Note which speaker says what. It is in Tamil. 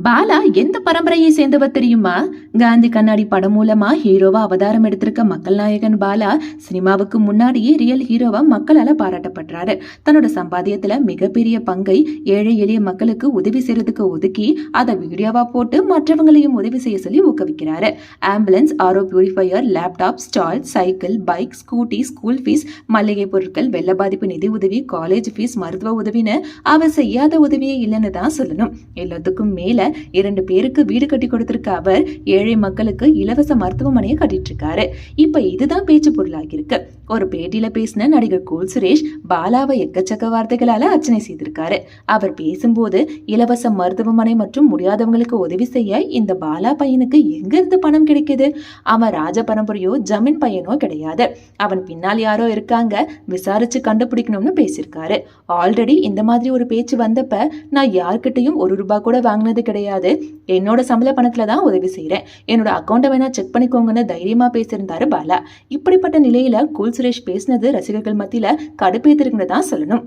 Speaker 1: பாலா எந்த பரம்பரையை சேர்ந்தவர் தெரியுமா? காந்தி கண்ணாடி படம் மூலமா ஹீரோவா அவதாரம் எடுத்திருக்க மக்கள் நாயகன் பாலா சினிமாவுக்கு முன்னாடியே ரியல் ஹீரோவா மக்களால பாராட்டப்படுறாரு. தன்னோட சம்பாத்தியத்துல மிகப்பெரிய பங்கை ஏழை எளிய மக்களுக்கு உதவி செய்யறதுக்கு ஒதுக்கி அதை வீடியோவா போட்டு மற்றவங்களையும் உதவி செய்ய சொல்லி ஊக்குவிக்கிறாரு. Ambulance, RO purifier, laptop, stall, cycle, bike, scooty, school fees, மளிகை பொருட்கள், வெள்ள பாதிப்பு நிதி உதவி, காலேஜ் ஃபீஸ், மருத்துவ உதவின்னு அவர் செய்யாத உதவியே இல்லைன்னு தான் சொல்லணும். எல்லாத்துக்கும் மேல 2 பேருக்கு வீடு கட்டி கொடுத்திருக்க அவர் ஏழை மக்களுக்கு இலவச மருத்துவமனையை கட்டிட்டு இருக்காரு. இப்ப இதுதான் பேச்சு பொருளாகி இருக்கு. ஒரு பேட்டியில பேசின நடிகர் கூல் சுரேஷ் பாலாவை எக்கச்சக்க வார்த்தைகளால அர்ச்சனை செய்திருக்காரு. அவர் பேசும்போது இலவச மருத்துவமனை மற்றும் முடியாதவங்களுக்கு உதவி செய்ய இந்த பாலா பையனுக்கு எங்க இருந்து பணம் கிடைக்குது? அவன் ராஜ பரம்பரையோ ஜமீன் பையனோ கிடையாது. அவன் பின்னால் யாரோ இருக்காங்க, விசாரிச்சு கண்டுபிடிக்கணும்னு பேசியிருக்காரு. ஆல்ரெடி இந்த மாதிரி ஒரு பேச்சு வந்தப்ப நான் யார்கிட்டையும் ₹1 கூட வாங்கினது கிடையாது. என்னோட சம்பள பணத்துல தான் உதவி செய்யறேன். என்னோட அக்கௌண்ட்டை வேணா செக் பண்ணிக்கோங்கன்னு தைரியமா பேசியிருந்தாரு பாலா. இப்படிப்பட்ட நிலையில கூல் சுரேஷ் பேசினது ரசிகர்கள் மத்தியில கடுப்பேத்திருக்குன்னு தான் சொல்லணும்.